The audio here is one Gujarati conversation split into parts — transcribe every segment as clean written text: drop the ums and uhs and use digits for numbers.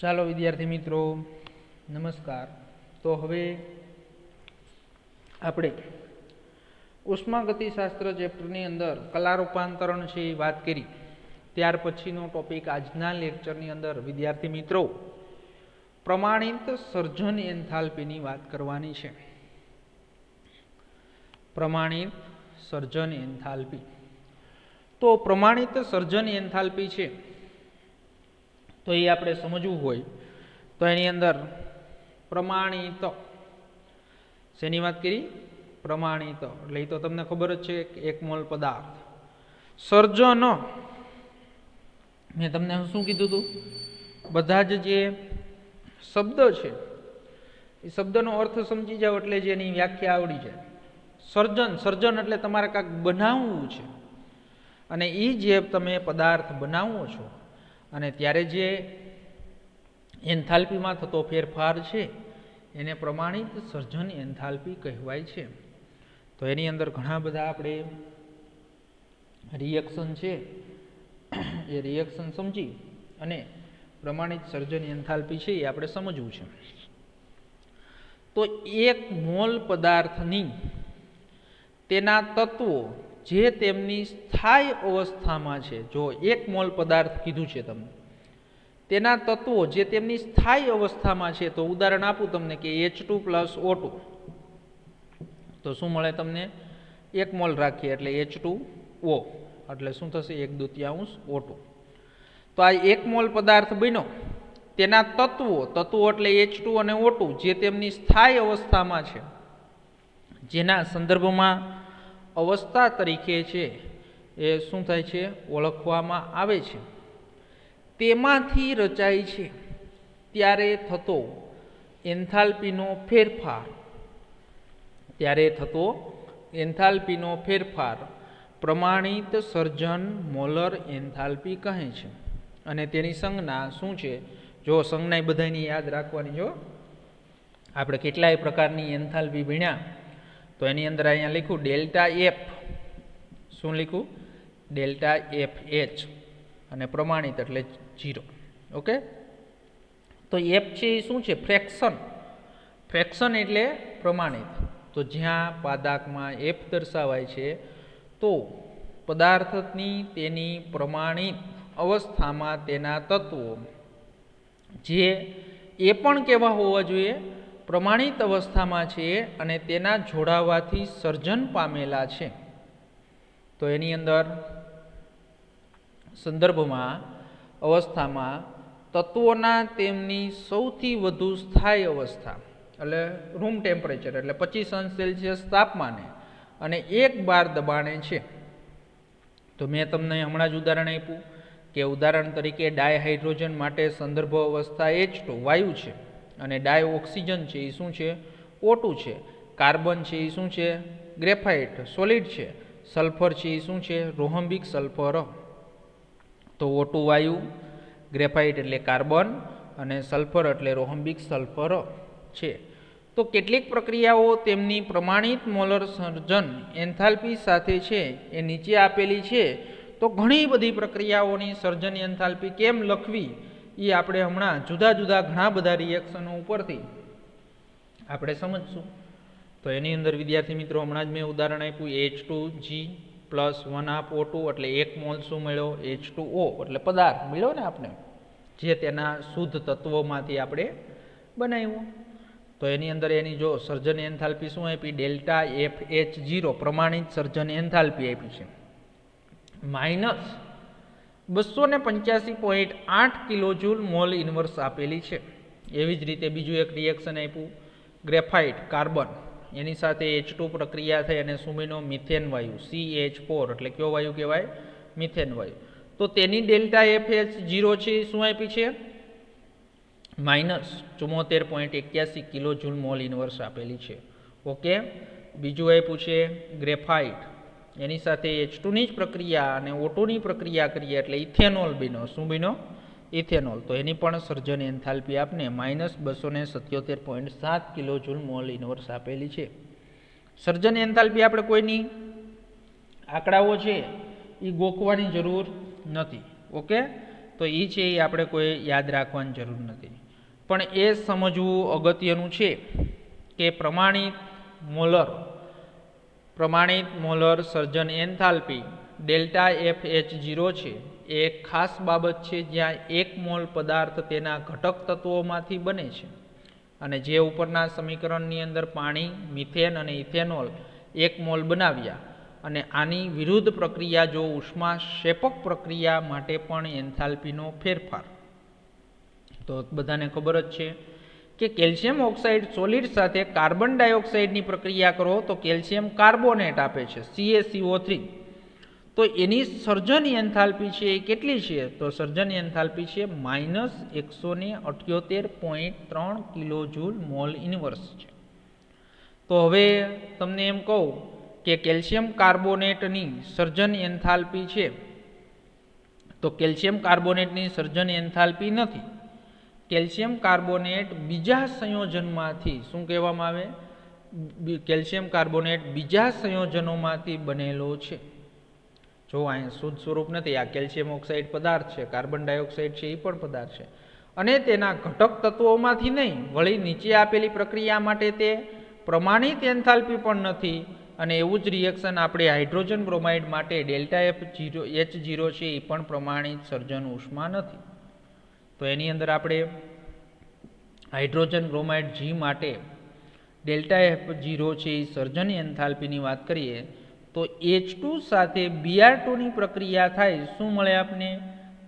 ચાલો વિદ્યાર્થી મિત્રો નમસ્કાર। તો હવે આપણે ઉષ્માગતિશાસ્ત્ર ચેપ્ટરની અંદર કલા રૂપાંતરણ છે એ વાત કરી। ત્યાર પછીનો ટોપિક આજના લેક્ચરની અંદર વિદ્યાર્થી મિત્રો પ્રમાણિત સર્જન એન્થાલ્પીની વાત કરવાની છે। પ્રમાણિત સર્જન એન્થાલ્પી, તો પ્રમાણિત સર્જન એન્થાલ્પી છે તો એ આપણે સમજવું હોય તો એની અંદર પ્રમાણિત શેની વાત કરી? પ્રમાણિત એટલે એ તો તમને ખબર જ છે કે એક મોલ પદાર્થ। સર્જન મેં તમને શું કીધું હતું? બધા જ જે શબ્દ છે એ શબ્દનો અર્થ સમજી જાઓ એટલે જ એની વ્યાખ્યા આવડી જાય। સર્જન સર્જન એટલે તમારે કાંઈક બનાવવું છે, અને એ જે તમે પદાર્થ બનાવો છો અને ત્યારે જે એન્થાલ્પીમાં થતો ફેરફાર છે એને પ્રમાણિત સર્જન એન્થાલ્પી કહેવાય છે। તો એની અંદર ઘણા બધા આપણે રિએક્શન છે એ રિએક્શન સમજી અને પ્રમાણિત સર્જન એન્થાલ્પી છે એ આપણે સમજવું છે। તો એક મોલ પદાર્થની તેના તત્વો જે તેમની સ્થાયી અવસ્થામાં છે, જો એક મોલ પદાર્થ કીધું છે તમને, તેના તત્વો જે તેમની સ્થાયી અવસ્થામાં છે, તો ઉદાહરણ આપું તમને કે H2 + O2, તો શું મળે તમને? 1 મોલ રાખીએ એટલે H2O એટલે શું થશે? 1/2 O2। તો આ 1 મોલ પદાર્થ બન્યો, તેના તત્વો એટલે H2 અને O2 જે તેમની સ્થાયી અવસ્થામાં છે, જેના સંદર્ભમાં અવસ્થા તરીકે છે એ શું થાય છે? ઓળખવામાં આવે છે, તેમાંથી રચાય છે ત્યારે થતો એન્થાલ્પીનો ફેરફાર પ્રમાણિત સર્જન મોલર એન્થાલ્પી કહે છે। અને તેની સંજ્ઞા શું છે? જો સંજ્ઞા બધાની યાદ રાખવાની। જો આપણે કેટલાય પ્રકારની એન્થાલ્પી ભણ્યા તો એની અંદર અહીંયા લખ્યું ડેલ્ટા એફ, શું લખ્યું? ડેલ્ટા એફ એચ, અને પ્રમાણિત એટલે 0। ઓકે, તો એફ છે એ શું છે? ફ્રેક્શન। ફ્રેક્શન એટલે પ્રમાણિત। તો જ્યાં પાદાકમાં એફ દર્શાવાય છે તો પદાર્થની તેની પ્રમાણિત અવસ્થામાં તેના તત્વો જે એ પણ કેવા હોવા જોઈએ? પ્રમાણિત અવસ્થામાં છે અને તેના જોડાવાથી સર્જન પામેલા છે। તો એની અંદર સંદર્ભમાં અવસ્થામાં તત્વોના તેમની સૌથી વધુ સ્થાયી અવસ્થા એટલે રૂમ ટેમ્પરેચર એટલે 25°C તાપમાને અને 1 બાર દબાણે છે। તો મેં તમને હમણાં જ ઉદાહરણ આપ્યું કે ઉદાહરણ તરીકે ડાયહાઇડ્રોજન માટે સંદર્ભ અવસ્થા H2 વાયુ છે, અને ડાયઓક્સિજન છે એ શું છે? O2 છે। કાર્બન છે એ શું છે? ગ્રેફાઇટ સોલિડ છે। સલ્ફર છે એ શું છે? રોહમ્બિક સલ્ફર। તો O2 વાયુ, ગ્રેફાઇટ એટલે કાર્બન, અને સલ્ફર એટલે રોહમ્બિક સલ્ફર છે। તો કેટલીક પ્રક્રિયાઓ તેમની પ્રમાણિત મોલર સર્જન એન્થાલ્પી સાથે છે એ નીચે આપેલી છે। તો ઘણી બધી પ્રક્રિયાઓની સર્જન એન્થાલ્પી કેમ લખવી એ આપણે હમણાં જુદા જુદા ઘણા બધા રિએક્શનો ઉપરથી આપણે સમજશું। તો એની અંદર વિદ્યાર્થી મિત્રો હમણાં જ મેં ઉદાહરણ આપ્યું H2G + 1/2 O2 એટલે 1 મોલ શું મળ્યો? H2O એટલે પદાર્થ મળ્યો ને આપણે, જે તેના શુદ્ધ તત્વોમાંથી આપણે બનાવ્યું। તો એની અંદર એની જો સર્જન એન્થાલ્પી શું આપી? ડેલ્ટા એફ એચ 0 પ્રમાણિત સર્જન એન્થાલ્પી આપી છે, -285.8 કિલોજૂલ મોલ ઇન્વર્સ આપેલી છે। એવી જ રીતે બીજું એક રિએક્શન આપ્યું ગ્રેફાઇટ કાર્બન, એની સાથે H2 પ્રક્રિયા થઈ અને શું બન્યો? મિથેન વાયુ CH4 એટલે કયો વાયુ કહેવાય? મિથેન વાયુ। તો તેની ડેલ્ટા એફ એચ 0 છે શું આપી છે? -74.81 કિલોજૂલ મોલ ઇન્વર્સ આપેલી છે। ઓકે, બીજું આપ્યું છે ગ્રેફાઇટ, એની સાથે H2 ની જ પ્રક્રિયા અને O2 ની પ્રક્રિયા કરીએ એટલે ઇથેનોલ બન્યો। શું બન્યો? ઇથેનોલ। તો એની પણ સર્જન એન્થાલ્પી આપને -277.7 કિલોજૂલ મોલ ઇન્વર્સ આપેલી છે। સર્જન એન્થાલ્પી આપણે કોઈની આંકડાઓ છે એ ગોખવાની જરૂર નથી। ઓકે, તો એ છે એ આપણે કોઈ યાદ રાખવાની જરૂર નથી. પણ એ સમજવું અગત્યનું છે કે પ્રમાણિત મોલર સર્જન એન્થાલ્પી ડેલ્ટા FH0 છે એ એક ખાસ બાબત છે જ્યાં 1 મોલ પદાર્થ તેના ઘટક તત્વોમાંથી બને છે. અને જે ઉપરના સમીકરણની અંદર પાણી, મિથેન અને ઇથેનોલ 1 મોલ બનાવ્યા, અને આની વિરુદ્ધ પ્રક્રિયા જો ઉષ્માક્ષેપક પ્રક્રિયા માટે પણ એન્થાલ્પીનો ફેરફાર. તો બધાને ખબર જ છે કે કેલ્શિયમ ઓક્સાઇડ સોલિડ સાથે કાર્બન ડાયોક્સાઇડની પ્રક્રિયા કરો તો કેલ્શિયમ કાર્બોનેટ આપે છે, CaCO3. તો એની સર્જન એન્થાલ્પી છે એ કેટલી છે? તો સર્જન એન્થાલ્પી છે -178.3 કિલોજૂલ મોલ ઇન્વર્સ છે. તો હવે તમને એમ કહું કે કેલ્શિયમ કાર્બોનેટની સર્જન એન્થાલ્પી છે, તો કેલ્શિયમ કાર્બોનેટની સર્જન એન્થાલ્પી નથી. કેલ્શિયમ કાર્બોનેટ બીજા સંયોજનમાંથી, શું કહેવામાં આવે? કેલ્શિયમ કાર્બોનેટ બીજા સંયોજનોમાંથી બનેલો છે. જો અહીંયા શુદ્ધ સ્વરૂપ નથી. આ કેલ્શિયમ ઓક્સાઇડ પદાર્થ છે, કાર્બન ડાયોક્સાઇડ છે એ પણ પદાર્થ છે, અને તેના ઘટક તત્વોમાંથી નહીં, વળી નીચે આપેલી પ્રક્રિયા માટે તે પ્રમાણિત એન્થાલ્પી પણ નથી. અને એવું જ રિએક્શન આપણે હાઇડ્રોજન બ્રોમાઇડ માટે ડેલ્ટા H0 છે એ પણ પ્રમાણિત સર્જન ઉષ્મા નથી. તો એની અંદર આપણે હાઇડ્રોજન બ્રોમાઇડ G માટે ડેલ્ટા F0 છે એ સર્જન એન્થાલ્પીની વાત કરીએ તો H2 સાથે Br2ની પ્રક્રિયા થાય, શું મળે આપને?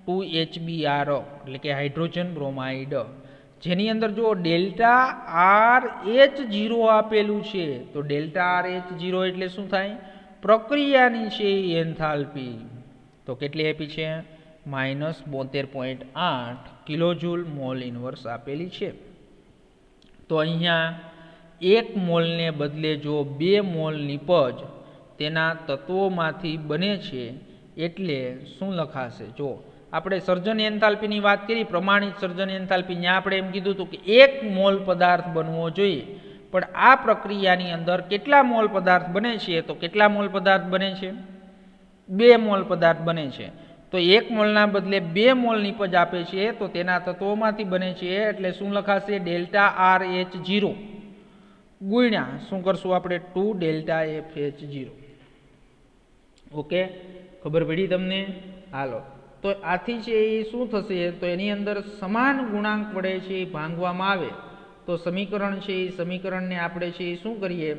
2HBr, એટલે કે હાઇડ્રોજન બ્રોમાઇડ, જેની અંદર જો ડેલ્ટા RH0 આપેલું છે. તો ડેલ્ટા RH0 એટલે શું થાય? પ્રક્રિયાની છે એન્થાલ્પી. તો કેટલી આપી છે? -72.8 કિલોજૂલ મોલ ઇન્વર્સ આપેલી છે. તો અહીંયા 1 મોલને બદલે જો 2 મોલ નિપજ તેના તત્વોમાંથી બને છે, એટલે શું લખાશે? જો આપણે સર્જન એન્થાલ્પીની વાત કરી, પ્રમાણિત સર્જન એન્થાલ્પી, ત્યાં આપણે એમ કીધું હતું કે 1 મોલ પદાર્થ બનવો જોઈએ. પણ આ પ્રક્રિયાની અંદર કેટલા મોલ પદાર્થ બને છે? તો કેટલા મોલ પદાર્થ બને છે? 2 મોલ પદાર્થ બને છે. તો 1 મોલના બદલે 2 મોલ નિપજ આપે છે, તો તેના તત્વોમાંથી બને છે, એટલે શું લખાશે? ડેલ્ટા RH0 ગુણ્યા શું કરશું આપણે? 2 ડેલ્ટા FH0. ઓકે, ખબર પડી તમને? હાલો, તો આથી છે એ શું થશે? તો એની અંદર સમાન ગુણાંક વડે છે એ ભાંગવામાં આવે તો સમીકરણ છે એ સમીકરણને આપણે છે એ શું કરીએ?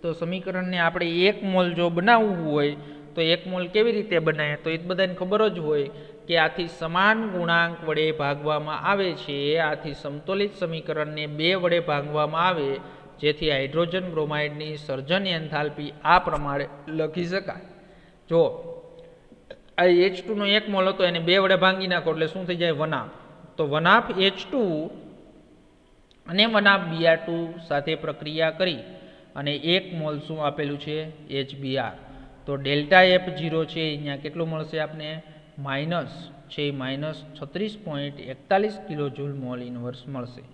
તો સમીકરણને આપણે 1 મોલ જો બનાવવું હોય તો 1 મોલ કેવી રીતે બનાવે? તો એ બધાને ખબર જ હોય કે આથી સમાન ગુણાંક વડે ભાગવામાં આવે છે. આથી સમતોલિત સમીકરણને 2 વડે ભાગવામાં આવે, જેથી હાઇડ્રોજન બ્રોમાઇડની સર્જન એન્થાલ્પી આ પ્રમાણે લખી શકાય. જો આ H2 નો 1 મોલ હતો, એને 2 વડે ભાંગી નાખો એટલે શું થઈ જાય? 1/2. તો 1/2 H2 અને 1/2 Br2 સાથે પ્રક્રિયા કરી અને 1 મોલ શું આપેલું છે? HBr. તો ડેલ્ટા F0 છે અહીંયા કેટલું મળશે આપને? -36.41 કિલોજૂલ મોલ ઇન્વર્સ મળશે.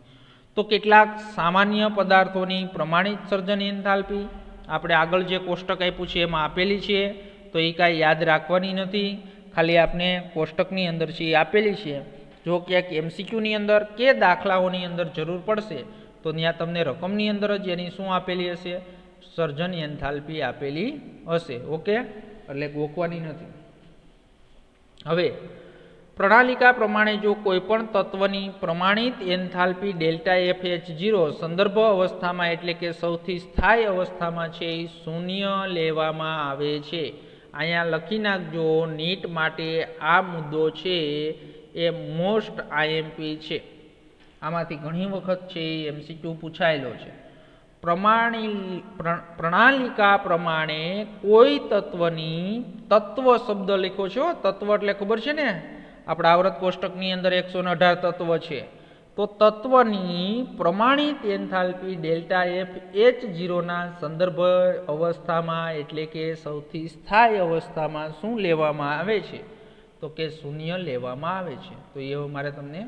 તો કેટલાક સામાન્ય પદાર્થોની પ્રમાણિત સર્જન એન્થાલ્પી આપણે આગળ જે કોષ્ટક આપ્યું છે એમાં આપેલી છે. તો એ કાંઈ યાદ રાખવાની નથી, ખાલી આપણે કોષ્ટકની અંદર છે એ આપેલી છે. જો ક્યાંક MCQની અંદર કે દાખલાઓની અંદર જરૂર પડશે તો ત્યાં તમને રકમની અંદર જ એની શું આપેલી હશે? સર્જન એન્થાલ્પી આપેલી હશે. ઓકે, એટલે ગોખવાની નથી. હવે પ્રણાલિકા પ્રમાણે જો કોઈપણ તત્વની પ્રમાણિત એન્થાલ્પી ડેલ્ટા FH0 સંદર્ભ અવસ્થામાં, એટલે કે સૌથી સ્થાયી અવસ્થામાં છે એ 0 લેવામાં આવે છે. અહીંયા લખી નાખજો, નીટ માટે આ મુદ્દો છે એ મોસ્ટ IMP છે. આમાંથી ઘણી વખત છે એ MCQ પૂછાયેલો છે. પ્રણાલિકા પ્રમાણે કોઈ તત્વની, તત્વ શબ્દ લખ્યો છે, તત્વ એટલે ખબર છે ને, આપણા આવૃત કોષ્ટકની અંદર 118 તત્વ છે. તો તત્વની પ્રમાણિત એન્થાલ્પી ડેલ્ટા FH0 ના સંદર્ભ અવસ્થામાં, એટલે કે સૌથી સ્થાયી અવસ્થામાં શું લેવામાં આવે છે? તો કે 0 લેવામાં આવે છે. તો એ મારે તમને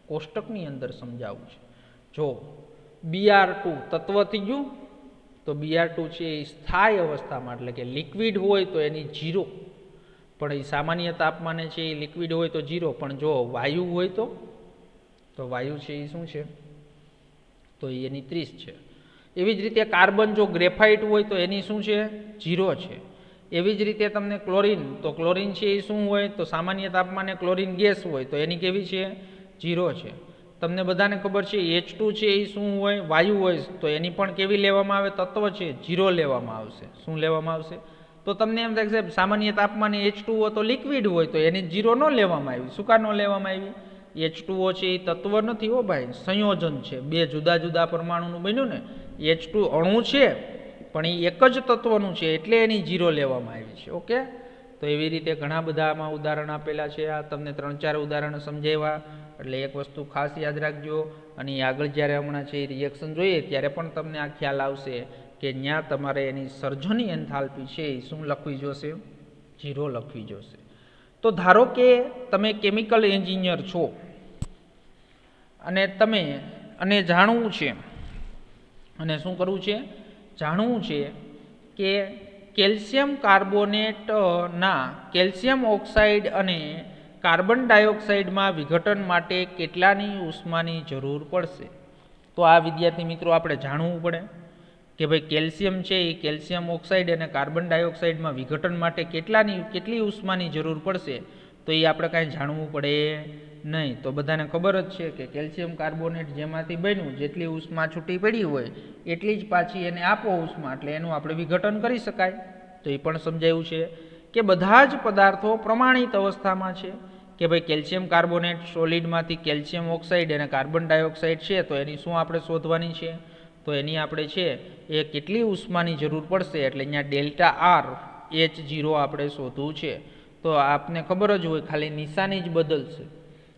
કોષ્ટકની અંદર સમજાવવું છે. જો Br2 તત્વ થઈ ગયું, તો Br2 છે એ સ્થાયી અવસ્થામાં, એટલે કે લિક્વિડ હોય તો એની 0, પણ એ સામાન્ય તાપમાને છે એ લિક્વિડ હોય તો 0, પણ જો વાયુ હોય તો વાયુ છે એ શું છે, તો એની 30 છે. એવી જ રીતે કાર્બન જો ગ્રેફાઇટ હોય તો એની શું છે, 0 છે. એવી જ રીતે તમને ક્લોરીન, તો ક્લોરીન છે એ શું હોય, તો સામાન્ય તાપમાને ક્લોરીન ગેસ હોય તો એની કેવી છે, 0 છે. તમને બધાને ખબર છે H2 છે એ શું હોય, વાયુ હોય તો એની પણ કેવી લેવામાં આવે, તત્વ છે 0 લેવામાં આવશે. શું લેવામાં આવશે, તો તમને એમ થાય કે સામાન્ય તાપમાને H2O તો લિક્વિડ હોય તો એની 0 ન લેવામાં આવી. શું કા ન લેવામાં આવી, H2O છે એ તત્વ નથી હો ભાઈ, સંયોજન છે, બે જુદા જુદા પરમાણુનું બન્યું ને. H2 અણુ છે પણ એ એક જ તત્વનું છે એટલે એની 0 લેવામાં આવી છે. ઓકે, તો એવી રીતે ઘણા બધા આમાં ઉદાહરણ આપેલા છે. આ તમને 3-4 ઉદાહરણ સમજાવ્યા, એટલે એક વસ્તુ ખાસ યાદ રાખજો. અને આગળ જ્યારે હમણાં છે એ રિએક્શન જોઈએ ત્યારે પણ તમને આ ખ્યાલ આવશે કે ત્યાં તમારે એની સર્જની એન્થાલ્પી છે એ શું લખવી જોશે, 0 લખવી જોશે. તો ધારો કે તમે કેમિકલ એન્જિનિયર છો અને જાણવું છે, અને શું કરવું છે, જાણવું છે કે કેલ્શિયમ કાર્બોનેટના કેલ્શિયમ ઓક્સાઇડ અને કાર્બન ડાયોક્સાઇડમાં વિઘટન માટે કેટલાની ઉષ્માની જરૂર પડશે. તો આ વિદ્યાર્થી મિત્રો આપણે જાણવું પડે કે ભાઈ કેલ્શિયમ છે એ કેલ્શિયમ ઓક્સાઇડ અને કાર્બન ડાયોક્સાઇડમાં વિઘટન માટે કેટલી ઉષ્માની જરૂર પડશે, તો એ આપણે કાંઈ જાણવું પડે નહીં. તો બધાને ખબર જ છે કે કેલ્શિયમ કાર્બોનેટ જેમાંથી બન્યું, જેટલી ઉષ્મા છૂટી પડી હોય એટલી જ પાછી એને આપો ઉષ્મા, એટલે એનું આપણે વિઘટન કરી શકાય. તો એ પણ સમજાયું છે કે બધા જ પદાર્થો પ્રમાણિત અવસ્થામાં છે, કે ભાઈ કેલ્શિયમ કાર્બોનેટ સોલિડમાંથી કેલ્શિયમ ઓક્સાઇડ અને કાર્બન ડાયોક્સાઇડ છે તો એની શું આપણે શોધવાની છે, તો એની આપણે છે એ કેટલી ઉષ્માની જરૂર પડશે, એટલે અહીંયા ΔRH0 આપણે શોધવું છે. તો આપને ખબર જ હોય, ખાલી નિશાની જ બદલશે.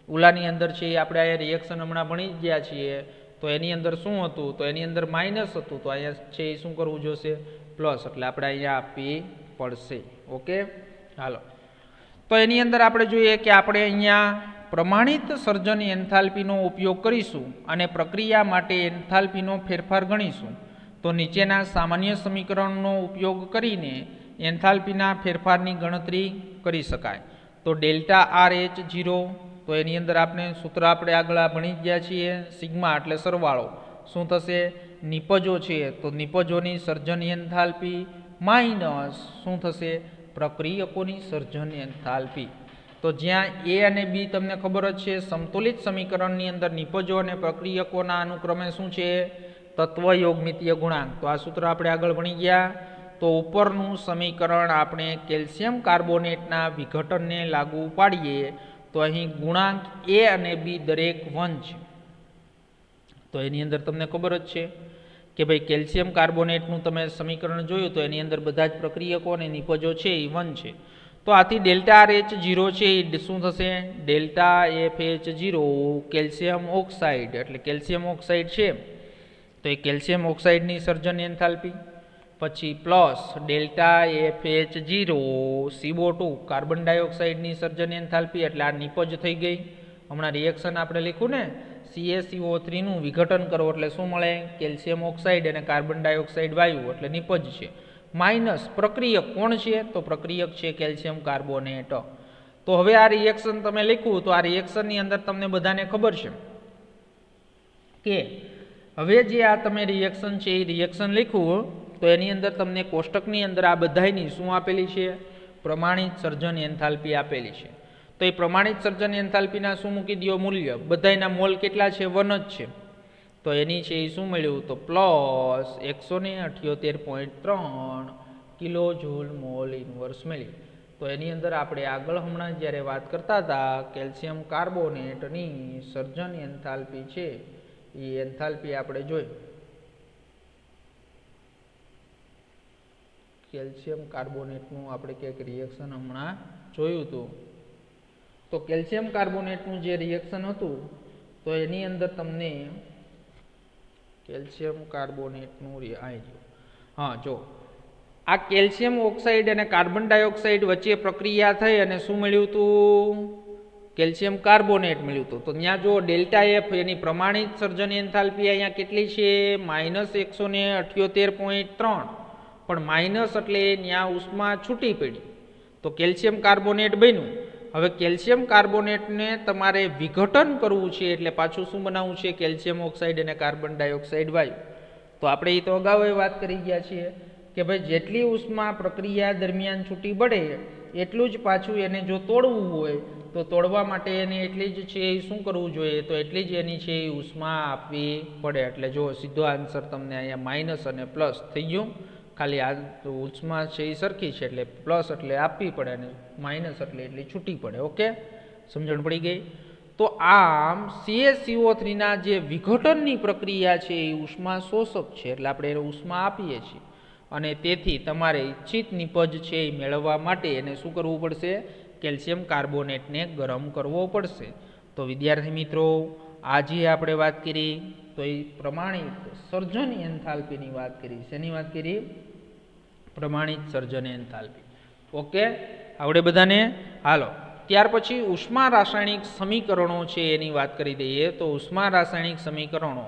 ઉલાની અંદર છે એ આપણે અહીંયા રિએક્શન હમણાં ભણી જ ગયા છીએ, તો એની અંદર શું હતું, તો એની અંદર માઇનસ હતું, તો અહીંયા છે એ શું કરવું જોશે, પ્લસ, એટલે આપણે અહીંયા આપવી પડશે. ઓકે, હાલો. તો એની અંદર આપણે જોઈએ કે આપણે અહીંયા પ્રમાણિત સર્જન એન્થાલ્પીનો ઉપયોગ કરીશું અને પ્રક્રિયા માટે એન્થાલ્પીનો ફેરફાર ગણીશું. તો નીચેના સામાન્ય સમીકરણનો ઉપયોગ કરીને એન્થાલ્પીના ફેરફારની ગણતરી કરી શકાય. તો ΔRH0, તો એની અંદર આપણે સૂત્ર આપણે આગળ ભણી ગયા છીએ, સિગ્મા એટલે સરવાળો, શું થશે, નિપજો છે તો નિપજોની સર્જન એન્થાલ્પી માઇનસ શું થશે, પ્રક્રિયકોની સર્જન એન્થાલ્પી. તો જ્યાં A અને B તમને ખબર જ છે, સમતુલિત સમીકરણની અંદર નિપજો અને પ્રક્રિયકોના અનુક્રમે શું છે, તત્વ યોગમિતીય ગુણાંક. તો આ સૂત્ર આપણે આગળ ભણી ગયા. તો ઉપરનું સમીકરણ આપણે કેલ્શિયમ કાર્બોનેટના વિઘટનને લાગુ પાડીએ તો અહીં ગુણાંક A અને B દરેક 1 છે. તો એની અંદર તમને ખબર જ છે કે ભાઈ કેલ્શિયમ કાર્બોનેટનું તમે સમીકરણ જોયું તો એની અંદર બધા જ પ્રક્રિયકો અને નિપજો છે એ 1 છે. તો આથી ΔRH0 છે એ શું થશે, ΔFH0 કેલ્શિયમ ઓક્સાઇડ, એટલે કેલ્શિયમ ઓક્સાઇડ છે તો એ કેલ્શિયમ ઓક્સાઇડની સર્જન એન્થાલ્પી, પછી પ્લસ ΔFH0 CO2 કાર્બન ડાયોક્સાઇડની સર્જન એન્થાલ્પી, એટલે આ નિપજ થઈ ગઈ. હમણાં રિએક્શન આપણે લખ્યું ને, CaCO3 નું વિઘટન કરો એટલે શું મળે, કેલ્શિયમ ઓક્સાઇડ અને કાર્બન ડાયોક્સાઇડ વાયુ, એટલે નિપજ છે. માઇનસ પ્રક્રિયક કોણ છે, તો પ્રક્રિયક છે કેલ્શિયમ કાર્બોનેટ. તો હવે આ રિએક્શન તમે લખ્યું, તો આ રિએક્શનની અંદર તમને બધાને ખબર છે કે હવે જે આ તમે રિએક્શન છે એ રિએક્શન લખ્યું, તો એની અંદર તમને કોષ્ટકની અંદર આ બધાયની શું આપેલી છે, પ્રમાણિત સર્જન એન્થાલ્પી આપેલી છે. તો એ પ્રમાણિત સર્જન એન્થાલ્પીના શું મૂકી દો મૂલ્ય, બધાયના મોલ કેટલા છે, 1 જ છે. તો એની છે એ શું મળ્યું, તો plus 178.3 kilo joule mall inverse મળ્યું. તો એની અંદર આપણે આગળ હમણાં જ્યારે વાત કરતા હતા કેલ્શિયમ કાર્બોનેટની સર્જન એન્થાલ્પી છે એ એન્થાલ્પી આપણે જોઈ, કેલ્શિયમ કાર્બોનેટનું આપણે ક્યાંક રિએક્શન હમણાં જોયું હતું. તો કેલ્શિયમ કાર્બોનેટનું જે રિએક્શન હતું તો એની અંદર તમને કેલ્શિયમ કાર્બોનેટનું હા જો આ કેલ્શિયમ ઓક્સાઇડ અને કાર્બન ડાયોક્સાઇડ વચ્ચે પ્રક્રિયા થઈ અને શું મળ્યું હતું, કેલ્શિયમ કાર્બોનેટ મળ્યું હતું. તો ત્યાં જો ΔF એની પ્રમાણિત સર્જન એન્થાલ્પી અહીંયા કેટલી છે, -178.3, પણ માઇનસ એટલે ત્યાં ઉષ્મા છૂટી પડી. તો કેલ્શિયમ કાર્બોનેટ બન્યું. હવે કેલ્શિયમ કાર્બોનેટને તમારે વિઘટન કરવું છે એટલે પાછું શું બનાવવું છે? કેલ્શિયમ ઓક્સાઇડ અને કાર્બન ડાયોક્સાઇડ વાયુ. તો આપણે એ તો અગાઉ વાત કરી ગયા છીએ કે ભાઈ જેટલી ઉષ્મા પ્રક્રિયા દરમિયાન છૂટી પડે એટલું જ પાછું એને જો તોડવું હોય તો તોડવા માટે એને એટલી જ છે એ શું કરવું જોઈએ? તો એટલી જ એની છે એ ઉષ્મા આપવી પડે. એટલે જો સીધો આન્સર તમને અહીંયા માઇનસ અને પ્લસ થઈ ગયું. ખાલી આ ઉષ્મા છે એ સરખી છે એટલે પ્લસ એટલે આપવી પડે અને માઇનસ એટલે એટલી છૂટી પડે. ઓકે, સમજણ પડી ગઈ? તો આમ CaCO3 ના જે વિઘટનની પ્રક્રિયા છે એ ઉષ્મા શોષક છે એટલે આપણે એને ઉષ્મા આપીએ છીએ અને તેથી તમારે ઇચ્છિત નિપજ છે એ મેળવવા માટે એને શું કરવું પડશે? કેલ્શિયમ કાર્બોનેટને ગરમ કરવો પડશે. તો વિદ્યાર્થી મિત્રો, આજે આપણે વાત કરી તો એ પ્રમાણિત સર્જન એન્થાલ્પીની વાત કરી. શેની વાત કરી? પ્રમાણિત સર્જન એન્થાલ્પી. ઓકે, આવડે બધાને? હાલો, ત્યાર પછી ઉષ્મા રાસાયણિક સમીકરણો છે એની વાત કરી દઈએ. તો ઉષ્મા રાસાયણિક સમીકરણો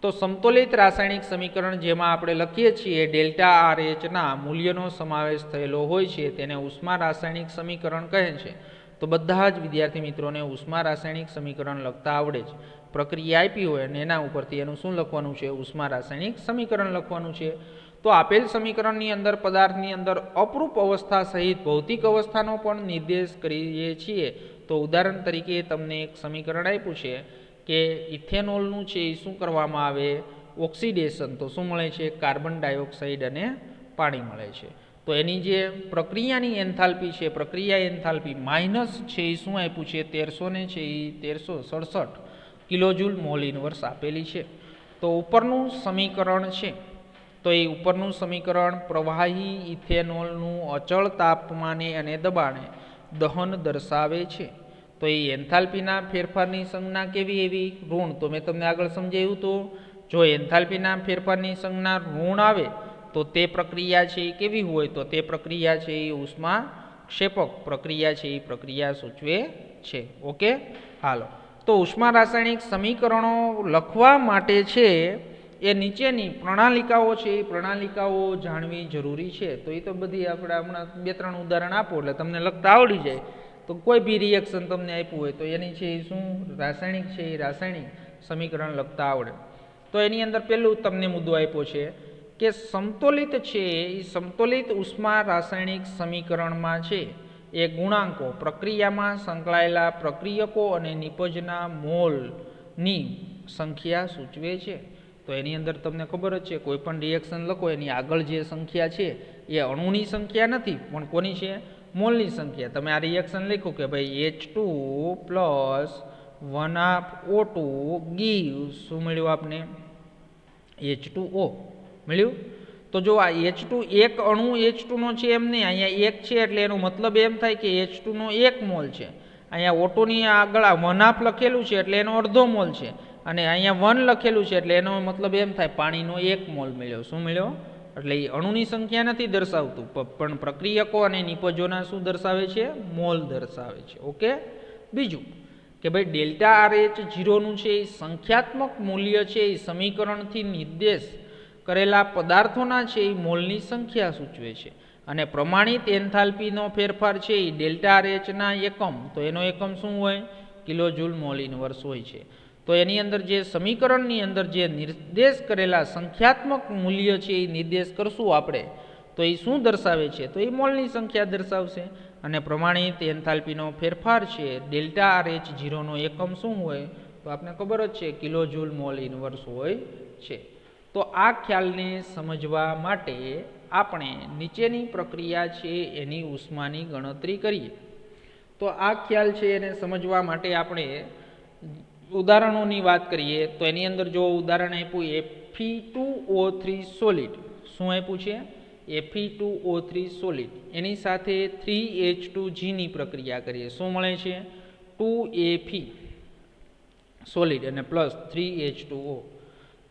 તો સમતોલિત રાસાયણિક સમીકરણ જેમાં આપણે લખીએ છીએ ડેલ્ટા RH ના મૂલ્યનો સમાવેશ થયેલો હોય છે તેને ઉષ્મા રાસાયણિક સમીકરણ કહે છે. તો બધા જ વિદ્યાર્થી મિત્રોને ઉષ્મા રાસાયણિક સમીકરણ લખતા આવડે છે. પ્રક્રિયા આપી હોય અને એના ઉપરથી એનું શું લખવાનું છે? ઉષ્મા રાસાયણિક સમીકરણ લખવાનું છે. તો આપેલ સમીકરણની અંદર પદાર્થની અંદર અપરૂપ અવસ્થા સહિત ભૌતિક અવસ્થાનો પણ નિર્દેશ કરીએ છીએ. તો ઉદાહરણ તરીકે તમને એક સમીકરણ આપ્યું છે કે ઇથેનોલનું છે એ શું કરવામાં આવે? ઓક્સિડેશન. તો શું મળે છે? કાર્બન ડાયોક્સાઇડ અને પાણી મળે છે. તો એની જે પ્રક્રિયાની એન્થાલ્પી છે, પ્રક્રિયા એન્થાલ્પી માઇનસ છે એ શું આપ્યું છે? 1367 કિલોજૂલ મોલ ઇનવર્સ આપેલી છે. તો ઉપરનું સમીકરણ છે તો એ ઉપરનું સમીકરણ પ્રવાહી ઇથેનોલનું અચળ તાપમાને અને દબાણે દહન દર્શાવે છે. તો એ એન્થાલ્પીના ફેરફારની સંજ્ઞા કેવી એવી? ઋણ. તો મેં તમને આગળ સમજાવ્યું હતું, જો એન્થાલ્પીના ફેરફારની સંજ્ઞા ઋણ આવે તો તે પ્રક્રિયા છે એ કેવી હોય? તો તે પ્રક્રિયા છે એ ઉષ્મા ક્ષેપક પ્રક્રિયા છે એ પ્રક્રિયા સૂચવે છે. ઓકે, હાલો. તો ઉષ્મા રાસાયણિક સમીકરણો લખવા માટે છે એ નીચેની પ્રણાલિકાઓ છે એ પ્રણાલિકાઓ જાણવી જરૂરી છે. તો એ તો બધી આપણે હમણાં 2-3 ઉદાહરણ આપો એટલે તમને લખતા આવડી જાય. તો કોઈ બી રિએક્શન તમને આપ્યું હોય તો એની છે એ શું રાસાયણિક છે એ રાસાયણિક સમીકરણ લખતા આવડે. તો એની અંદર પહેલું તમને મુદ્દો આપ્યો છે કે સમતોલિત છે એ સમતોલિત ઉષ્મા રાસાયણિક સમીકરણમાં છે એ ગુણાંકો પ્રક્રિયામાં સંકળાયેલા પ્રક્રિયકો અને નિપજના મોલની સંખ્યા સૂચવે છે. તો એની અંદર તમને ખબર જ છે કોઈ પણ રિએક્શન લખો એની આગળ જે સંખ્યા છે એ અણુની સંખ્યા નથી પણ કોની છે? મોલની સંખ્યા. તમે આ રિએક્શન લખ્યું કે ભાઈ H2 પ્લસ 1/2O2 gives શું મળ્યું આપને? H2O મળ્યું. તો જો આ H2 એક અણુ H2 નો છે એમ નહીં, અહીંયા એક છે એટલે એનો મતલબ એમ થાય કે H2 નો 1 મોલ છે. અહીંયા O2 ની આગળ 1/2 લખેલું છે એટલે એનો અડધો મોલ છે અને અહીંયા 1 લખેલું છે એટલે એનો મતલબ એમ થાય પાણીનો 1 મોલ મળ્યો. શું મળ્યો? એટલે એ અણુની સંખ્યા નથી દર્શાવતું પણ પ્રક્રિયકો અને નિપજોના શું દર્શાવે છે? મોલ દર્શાવે છે. ઓકે, બીજું કે ભાઈ ડેલ્ટા RH 0નું છે એ સંખ્યાત્મક મૂલ્ય છે એ સમીકરણથી નિર્દેશ કરેલા પદાર્થોના છે એ મોલની સંખ્યા સૂચવે છે અને પ્રમાણિત એન્થાલ્પીનો ફેરફાર છે એ ડેલ્ટા RH ના એકમ. તો એનો એકમ શું હોય? કિલોજૂલ મોલ ઇનવર્સ હોય છે. તો એની અંદર જે સમીકરણની અંદર જે નિર્દેશ કરેલા સંખ્યાત્મક મૂલ્ય છે એ નિર્દેશ કરશું આપણે તો એ શું દર્શાવે છે? તો એ મોલની સંખ્યા દર્શાવશે અને પ્રમાણિત એન્થાલ્પીનો ફેરફાર છે ડેલ્ટા RH 0નો એકમ શું હોય? તો આપણે ખબર જ છે કિલોજૂલ મોલ ઇનવર્સ હોય છે. તો આ ખ્યાલને સમજવા માટે આપણે નીચેની પ્રક્રિયા છે એની ઉષ્માની ગણતરી કરીએ. તો આ ખ્યાલ છે એને સમજવા માટે આપણે ઉદાહરણોની વાત કરીએ. તો એની અંદર જો ઉદાહરણ આપ્યું Fe2O3 સોલિડ. શું આપ્યું છે? Fe2O3 solid. એની સાથે 3H2G ની પ્રક્રિયા કરીએ. શું મળે છે? 2Fe સોલિડ અને પ્લસ 3H2O.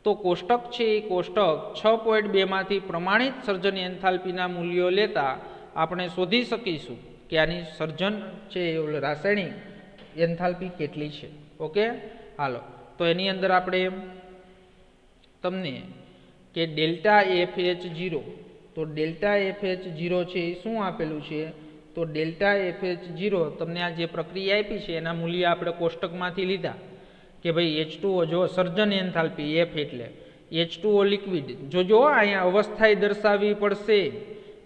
તો કોષ્ટક છે એ કોષ્ટક 6.2 માંથી પ્રમાણિત સર્જન એન્થાલ્પીના મૂલ્યો લેતા આપણે શોધી શકીશું કે આની સર્જન છે એ રાસાયણિક એન્થાલ્પી કેટલી છે. ઓકે, હાલો. તો એની અંદર આપણે તમને કે ડેલ્ટા FH0 તો ડેલ્ટા FH0 છે એ શું આપેલું છે? તો ડેલ્ટા FH0 તમને આ જે પ્રક્રિયા આપી છે એના મૂલ્ય આપણે કોષ્ટકમાંથી લીધા કે ભાઈ H2O જો સર્જન એન્થાલ્પી F એટલે H2O લિક્વિડ જો અહીંયા અવસ્થાએ દર્શાવવી પડશે.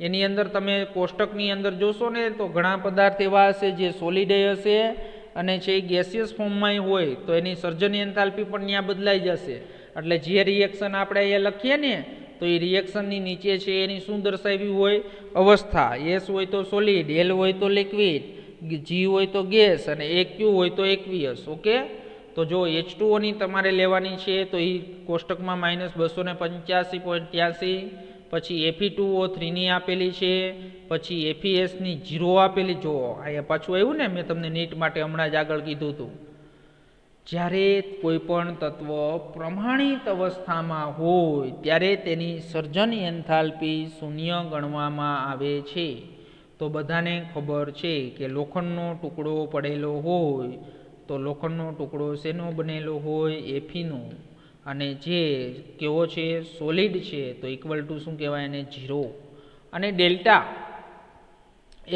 એની અંદર તમે કોષ્ટકની અંદર જોશો ને તો ઘણા પદાર્થ એવા હશે જે સોલિડ હશે અને છે ગેસિયસ ફોર્મમાં હોય તો એની સર્જન એન્થાલ્પી પણ ત્યાં બદલાઈ જશે. એટલે જે રિએક્શન આપણે અહીંયા લખીએ ને તો એ રિએક્શનની નીચે છે એની શું દર્શાવી હોય અવસ્થા. S હોય તો સોલિડ, L હોય તો લિક્વિડ, G હોય તો ગેસ અને AQ હોય તો એક્વિયસ. ઓકે, તો જો H2O ની તમારે લેવાની છે તો એ કોષ્ટકમાં -285.83, પછી Fe2O3 ની આપેલી છે, પછી FeS ની 0 આપેલી. જો અહીંયા પાછું આવ્યું ને, મેં તમને નીટ માટે હમણાં જ આગળ કીધું હતું, જ્યારે કોઈ પણ તત્વ પ્રમાણિત અવસ્થામાં હોય ત્યારે તેની સર્જન એન્થાલ્પી શૂન્ય ગણવામાં આવે છે. તો બધાને ખબર છે કે લોખંડનો ટુકડો પડેલો હોય તો લોખંડનો ટુકડો શેનો બનેલો હોય? Fe નો. અને જે કેવો છે? સોલિડ છે. તો ઇક્વલ ટુ શું કહેવાય એને? 0. અને ડેલ્ટા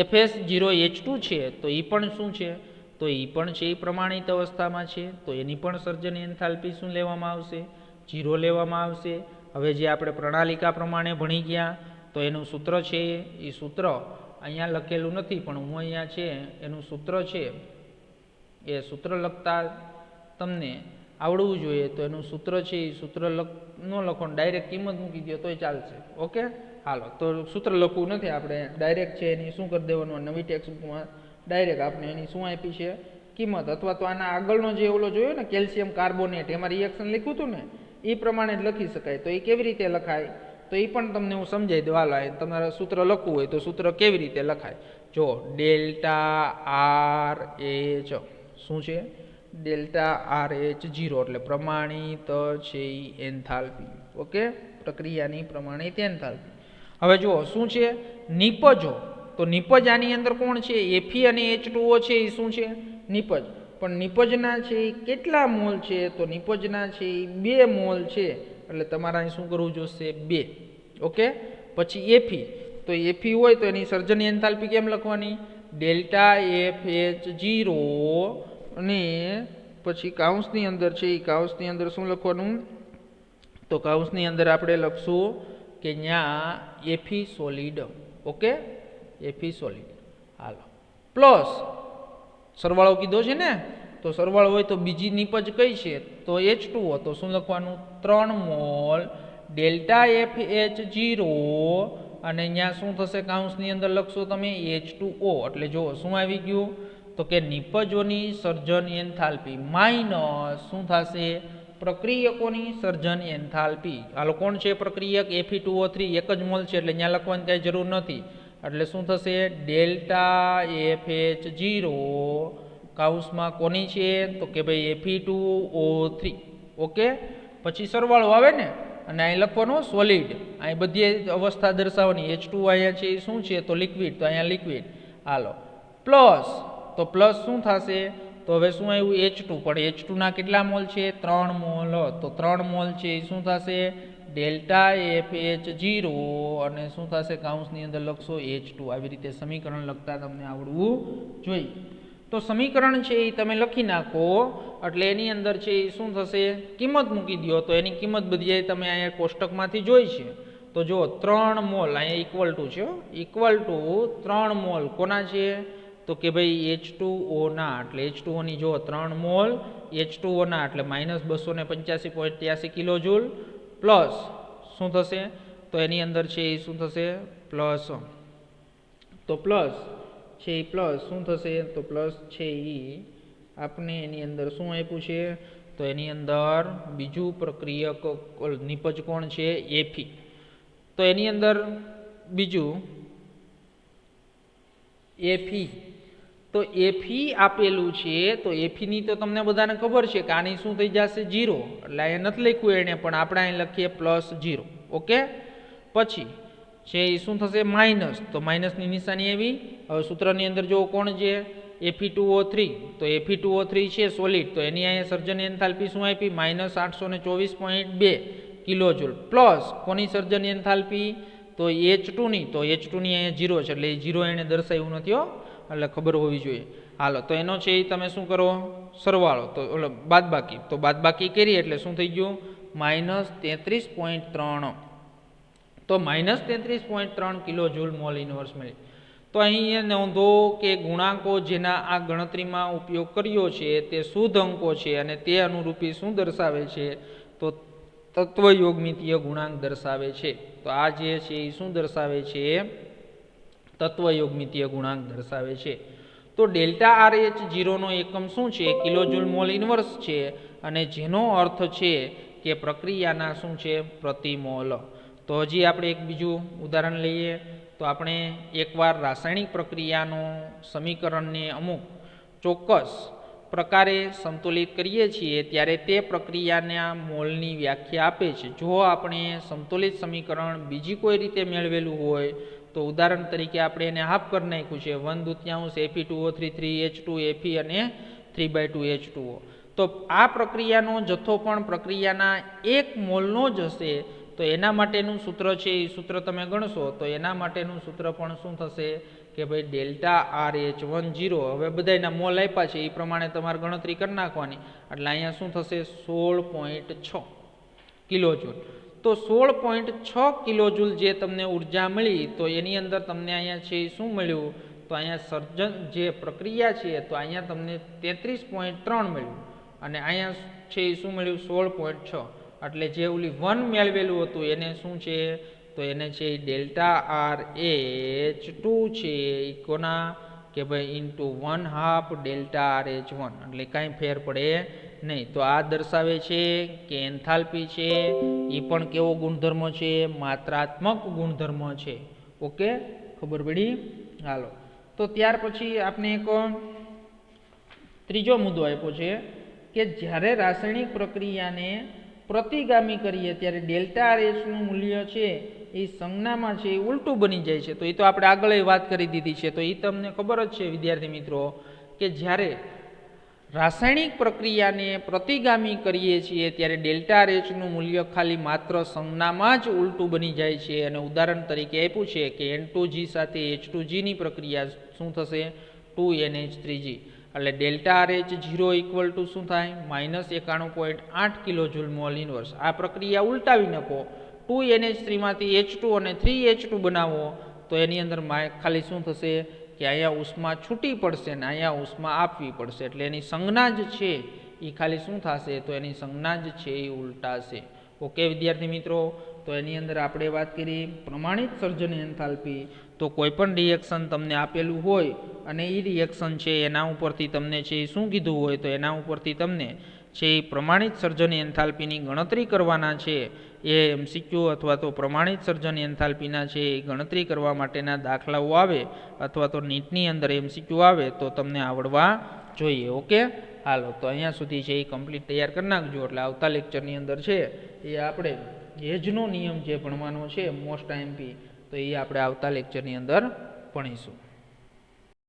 FS0H2 છે તો એ પણ શું છે? તો એ પણ છે એ પ્રમાણિત અવસ્થામાં છે તો એની પણ સર્જન એન્થાલ્પી શું લેવામાં આવશે? 0 લેવામાં આવશે. હવે જે આપણે પ્રણાલિકા પ્રમાણે ભણી ગયા તો એનું સૂત્ર છે, એ સૂત્ર અહીંયા લખેલું નથી પણ હું અહીંયા છે એનું સૂત્ર છે, એ સૂત્ર લખતા તમને આવડવું જોઈએ. તો એનું સૂત્ર છે એ સૂત્ર ન લખો, ડાયરેક્ટ કિંમત મૂકી દો તોય ચાલશે. ઓકે, હાલો, તો સૂત્ર લખવું નથી આપણે, ડાયરેક્ટ છે એની શું કરી દેવાનું? નવી ટેક્સ્ટબુકમાં ડાયરેક્ટ આપણે એની શું આપી છે? કિંમત. અથવા તો આના આગળનો જે ઓલો જોયો ને કેલ્શિયમ કાર્બોનેટ, એમાં રિએક્શન લખ્યું હતું ને એ પ્રમાણે જ લખી શકાય. તો એ કેવી રીતે લખાય તો એ પણ તમને હું સમજાવી દઉં. હાલો, તમારે સૂત્ર લખવું હોય તો સૂત્ર કેવી રીતે લખાય? જો ડેલ્ટા RH શું છે? ડેલ્ટા RH0 એટલે પ્રમાણિત છે એન્થાલ્પી. ઓકે, પ્રક્રિયાની પ્રમાણિત એન્થાલ્પી. હવે જુઓ શું છે? નિપજો. તો નિપજ આની અંદર કોણ છે? Fe અને H2O છે એ શું છે? નિપજ. પણ નિપજના છે એ કેટલા મોલ છે? તો નિપજના છે એ 2 મોલ છે. એટલે તમારે અહીં શું કરવું જોશે? 2. ઓકે, પછી Fe. તો Fe હોય તો એની સર્જન એન્થાલ્પી કેમ લખવાની? ડેલ્ટા FH0 અને પછી કાઉન્સની અંદર છે એ કાઉન્સની અંદર શું લખવાનું? તો કાઉન્સની અંદર આપણે લખશું કે ત્યાં Fe solid. Okay, Fe solid. હાલો, પ્લસ સરવાળો કીધો છે ને, તો સરવાળો હોય તો બીજી નિપજ કઈ છે? તો H2O. તો શું લખવાનું? 3 મોલ ડેલ્ટા FH0 અને અહીંયા શું થશે? કાઉન્સની અંદર લખશો તમે H2O. એટલે જો શું આવી ગયું? તો કે નિપજોની સર્જન એન્થાલ્પી માઇનસ શું થશે? પ્રક્રિયકોની સર્જન એન્થાલ્પી. હાલો, કોણ છે પ્રક્રિયક? Fe2O3 એક જ મોલ છે એટલે અહીંયા લખવાની કાંઈ જરૂર નથી. એટલે શું થશે? ડેલ્ટા FH0 કાઉન્સમાં કોની છે? તો કે ભાઈ Fe2O3. ઓકે, પછી સરવાળો આવે ને અને અહીં લખવાનો સોલિડ. અહીં બધી અવસ્થા દર્શાવવાની. H2 અહીંયા છે એ શું છે? તો લિક્વિડ. તો અહીંયા લિક્વિડ. હાલો, પ્લસ. તો પ્લસ શું થશે? તો હવે શું આવ્યું? H2. પણ H2 ના કેટલા મોલ છે? 3 મોલ. તો 3 મોલ છે એ શું થશે? ડેલ્ટા FH0 અને શું થશે? કાઉન્સની અંદર લખશો H2. આવી રીતે સમીકરણ લખતા તમને આવડવું જોઈએ. તો સમીકરણ છે એ તમે લખી નાખો એટલે એની અંદર છે એ શું થશે? કિંમત મૂકી દો. તો એની કિંમત બધી તમે અહીંયા કોષ્ટકમાંથી જોઈ છે. તો જો 3 મોલ અહીંયા ઇક્વલ ટુ છે, ઇક્વલ ટુ 3 મોલ કોના છે? તો કે ભાઈ H2O ના. એટલે H2O ની જો 3 મોલ H2O ના એટલે -285.83 કિલોજૂલ પ્લસ શું થશે? તો એની અંદર છે એ શું થશે? પ્લસ. તો પ્લસ છે એ પ્લસ શું થશે? તો પ્લસ છે એ આપણે એની અંદર શું આપ્યું છે? તો એની અંદર બીજું પ્રક્રિયક નિપજ કોણ છે? Fe. તો એની અંદર બીજું Fe. તો Fe આપેલું છે. તો Fe ની તો તમને બધાને ખબર છે કે આની શું થઈ જશે? 0. એટલે અહીંયા નથી લખ્યું એને, પણ આપણે અહીં લખીએ +0. ઓકે, પછી છે એ શું થશે? માઇનસ. તો માઇનસની નિશાની એવી. હવે સૂત્રની અંદર જો કોણ છે? Fe2O3. તો Fe2O3 છે સોલિડ. તો એની અહીંયા સર્જન એન્થાલ્પી શું આપી? -824.2 કિલોજૂલ પ્લસ કોની સર્જન એન્થાલ્પી? તો H2 નહીં, તો H2 ની અહીંયા 0 છે એટલે એ 0 એને દર્શાવ્યું નથી હો, એટલે ખબર હોવી જોઈએ. હાલો તો એનો છે એ તમે શું કરો, સરવાળો, તો ઓલો બાદબાકી, તો બાદબાકી કરીએ એટલે શું થઈ ગયું, -33.3. તો -33.3 કિલો જૂલ મોલ ઇન્વર્સ મળી. તો અહીં નોંધો કે ગુણાંકો જેના આ ગણતરીમાં ઉપયોગ કર્યો છે તે શુદ્ધ અંકો છે અને તે અનુરૂપી શું દર્શાવે છે, તો તત્વયોગમિતીય ગુણાંક દર્શાવે છે. તો આ જે છે એ શું દર્શાવે છે, તત્વયોગમિતીય ગુણાંક દર્શાવે છે. તો ડેલ્ટા RH0 નો એકમ શું છે, કિલોજૂલ મોલ ઇન્વર્સ છે, અને જેનો અર્થ છે કે પ્રક્રિયાના શું છે, પ્રતિ મોલ. તો હજી આપણે એક બીજું ઉદાહરણ લઈએ. તો આપણે એકવાર રાસાયણિક પ્રક્રિયાનો સમીકરણને અમુક ચોક્કસ પ્રકારે સંતુલિત કરીએ છીએ ત્યારે તે પ્રક્રિયાના મોલની વ્યાખ્યા આપે છે. જો આપણે સંતુલિત સમીકરણ બીજી કોઈ રીતે મેળવેલું હોય, તો ઉદાહરણ તરીકે આપણે એને હાફ કરી નાખ્યું છે, 1/2 Fe2O3 3H2 Fe અને 3/2 H2O. તો આ પ્રક્રિયાનો જથ્થો પણ પ્રક્રિયાના 1 મોલનો જ હશે. તો એના માટેનું સૂત્ર છે એ સૂત્ર તમે ગણશો તો એના માટેનું સૂત્ર પણ શું થશે કે ભાઈ ડેલ્ટા RH10. હવે બધાના મોલ આપ્યા છે એ પ્રમાણે તમારે ગણતરી કરી નાખવાની, એટલે અહીંયા શું થશે, 16.6 કિલોજૂલ. તો 16.6 કિલોજૂલ જે તમને ઉર્જા મળી, તો એની અંદર તમને અહીંયા છે શું મળ્યું, તો અહીંયા સર્જન જે પ્રક્રિયા છે તો અહીંયા તમને 33.3 મળ્યું, અને અહીંયા છે એ શું મળ્યું, 16.6. એટલે જે ઓલી 1 મેળવેલું હતું એને શું છે, તો એને છે ડેલ્ટા RH2 છે એ કોના કે ભાઈ ઇન્ટુ 1/2 ડેલ્ટા RH1, એટલે કાંઈ ફેર પડે નહીં. તો આ દર્શાવે છે કે એન્થાલ્પી છે એ પણ કેવો ગુણધર્મ છે, માત્રાત્મક ગુણધર્મ છે. ઓકે, ખબર પડી. હાલો તો ત્યાર પછી આપણે એક ત્રીજો મુદ્દો આપ્યો છે કે જ્યારે રાસાયણિક પ્રક્રિયાને પ્રતિગામી કરીએ ત્યારે ડેલ્ટા RH નું મૂલ્ય છે એ સંજ્ઞામાં છે એ ઉલટું બની જાય છે. તો એ તો આપણે આગળ વાત કરી દીધી છે, તો એ તમને ખબર જ છે વિદ્યાર્થી મિત્રો કે જ્યારે રાસાયણિક પ્રક્રિયાને પ્રતિગામી કરીએ છીએ ત્યારે ડેલ્ટા RH નું મૂલ્ય ખાલી માત્ર સંજ્ઞામાં જ ઉલટું બની જાય છે. અને ઉદાહરણ તરીકે આપ્યું છે કે N2G સાથે H2G ની પ્રક્રિયા શું થશે, 2NH3G. એટલે ડેલ્ટા RH0 ઇક્વલ ટુ શું થાય, -91.8 કિલોજૂલ મોલ ઇન્વર્સ. આ પ્રક્રિયા ઉલટાવી નાખો, 2NH3 માંથી H2 અને 3H2 બનાવો, તો એની અંદર ખાલી શું થશે કે અહીંયા ઉષ્મા છૂટી પડશે ને અહીંયા ઉષ્મા આપવી પડશે. એટલે એની સંજ્ઞા જ છે એ ખાલી શું થશે, તો એની સંજ્ઞા જ છે એ ઉલટાશે. ઓકે વિદ્યાર્થી મિત્રો, તો એની અંદર આપણે વાત કરી પ્રમાણિત સર્જન એન્થાલ્પી. તો કોઈ પણ રિએક્શન તમને આપેલું હોય અને એ રિએક્શન છે એના ઉપરથી તમને છે એ શું કીધું હોય, તો એના ઉપરથી તમને છે એ પ્રમાણિત સર્જન એન્થાલ્પીની ગણતરી કરવાના છે. એ MCQ અથવા તો પ્રમાણિત સર્જન એન્થાલ્પીના છે એ ગણતરી કરવા માટેના દાખલાઓ આવે અથવા તો નીટની અંદર MCQ આવે તો તમને આવડવા જોઈએ. ઓકે, હાલો તો અહીંયા સુધી છે એ કમ્પ્લીટ તૈયાર કરી નાખજો. એટલે આવતા લેક્ચરની અંદર છે એ આપણે હેજનો નિયમ જે ભણવાનો છે મોસ્ટ IMP, તો એ આપણે આવતા લેક્ચરની અંદર ભણીશું.